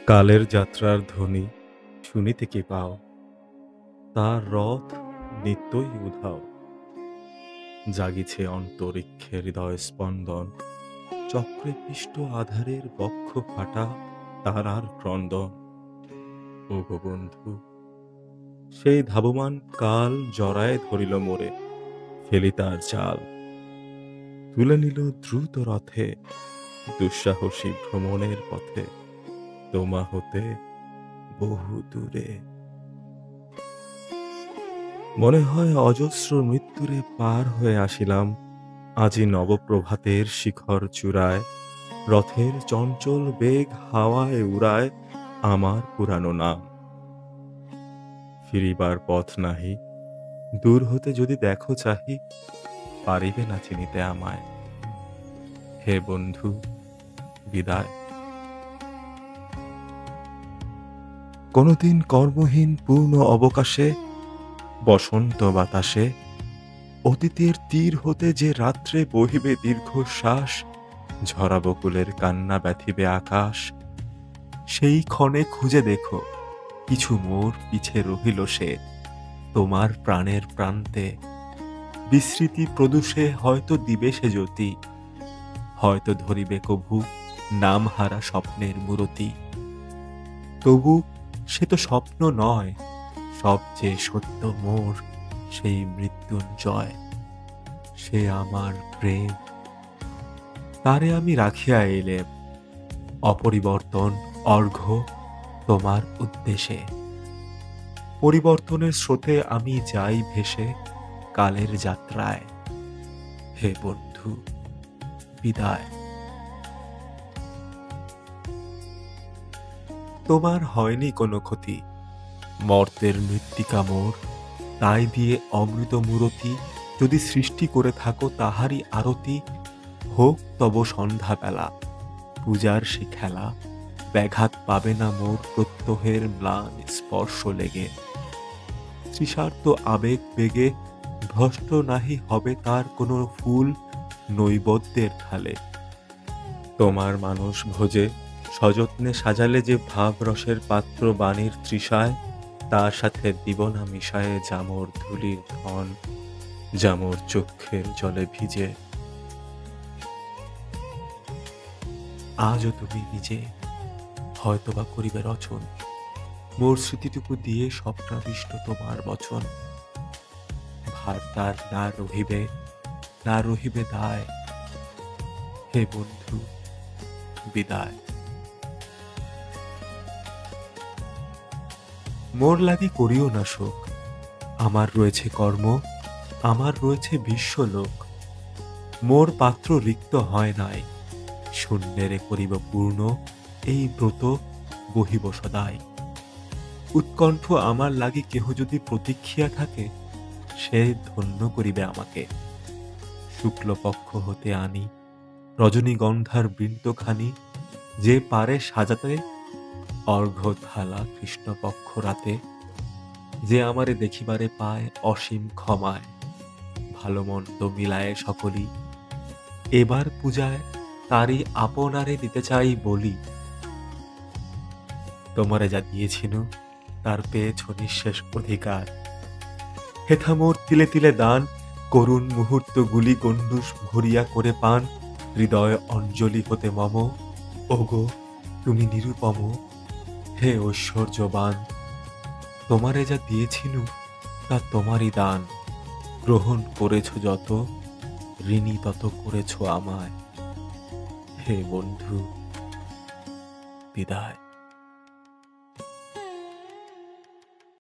কালের যাত্রার ধ্বনি শুনিতে কি পাও, তার রথ নিত্যই উধাও। জাগিছে অন্তরিক্ষে হৃদয় স্পন্দন, চক্রে পিষ্ট আধারের বক্ষ ফাটা তারার ক্রন্দন। ওগো বন্ধু, সেই ধাবমান কাল জড়ায় ধরিল মোরে, ফেলি তার জাল। তুলে নিল দ্রুত রথে দুঃসাহসী ভ্রমণের পথে, তোমা হতে বহু দূরে। মনে হয় অজস্র মৃত্যুরে পার হয়ে আসিলাম, আজি নবপ্রভাতের শিখর চূড়ায়। রথের চঞ্চল বেগ হাওয়ায় উড়ায় আমার পুরানো নাম। ফিরিবার পথ নাহি, দূর হতে যদি দেখো চাহি, পারিবে না চিনিতে আমায়। হে বন্ধু, বিদায়। কোনদিন কর্মহীন পূর্ণ অবকাশে, বসন্ত বাতাসে, অতীতের তীর হতে যে রাত্রে বহিবে দীর্ঘশ্বাস, ঝরা বকুলের কান্না ব্যথিবে আকাশ। সেই ক্ষণে খুঁজে দেখো, কিছু মোর পিছে রহিল সে, তোমার প্রাণের প্রান্তে। বিস্মৃতি প্রদূষে হয়তো দিবে সে জ্যোতি, হয়তো ধরিবে কভু নামহারা স্বপ্নের মূরতি। তবু সে তো স্বপ্ন নয়, সবচেয়ে সত্য মোর সেই মৃত্যুঞ্জয়। সে আমার প্রেম, তারে আমি রাখিয়া এলেম, অপরিবর্তন অর্ঘ্য তোমার উদ্দেশে। পরিবর্তনের স্রোতে আমি যাই ভেসে কালের যাত্রায়। হে বন্ধু, বিদায়। তোমার হয়নি কোনো ক্ষতি, মর্তের মৃত্তিকা মোর, তাই দিয়ে অমৃত মূরতি যদি সৃষ্টি করে থাকো তাহারই আরতি। হোক তব সন্ধ্যাবেলা পূজার সে খেলা, ব্যাঘাত পাবে না মোর প্রত্যহের ম্লান স্পর্শ লেগে। তৃষার্ত আবেগ বেগে ভ্রষ্ট নাহি হবে তার কোনো ফুল নৈবেদ্যের থালে। তোমার মানস ভোজে সযত্নে সাজালে যে ভাব রসের পাত্র বাণীর তৃষায়, তার সাথে দিব না মিশায়ে জামর ধূলির ধন, জামর চক্ষের জলে ভিজে। আজও তুমি নিজে হয়তোবা করিবে রচন, মোর স্মৃতিটুকু দিয়ে স্বপ্নাবিষ্ট তোমার বচন। ভার তার না রহিবে, না রহিবে দায়। হে বন্ধু, বিদায়। মোর লাগি করিও না শোক, আমার রয়েছে কর্ম, আমার রয়েছে বিশ্বলোক। মোর পাত্র রিক্ত হয় নাই, শূন্যেরে করিব পূর্ণ, এই ব্রত বহিব সদাই। উৎকণ্ঠ আমার লাগি কেহ যদি প্রতীক্ষিয়া থাকে, সে ধন্য করিবে আমাকে। শুক্লপক্ষ হতে আনি রজনীগন্ধার বৃন্তখানি, যে পারে সাজাতে অর্ঘ্য থালা কৃষ্ণপক্ষ রাতে। যে আমারে দেখিবারে পায় অসীম ক্ষমায়, ভালো মন্দ মিলায় সকলই। এবার পূজায় তারই আপনারে দিতে চাই বলি। তোমারে যা দিয়েছিল তার পেয়েছ নিঃশেষ অধিকার। হেথা মোর তিলে তিলে দান, করুণ মুহূর্তগুলি গণ্ডূষ ভরিয়া করে পান। হৃদয় অঞ্জলি হতে মম, ওগো তুমি নিরুপম। হে ঐশ্বর্যবান, তোমারে যা দিয়েছিল তা তোমারই দান। গ্রহণ করেছ যত, ঋণী তত করেছ আমায়। হে বন্ধু, বিদায়।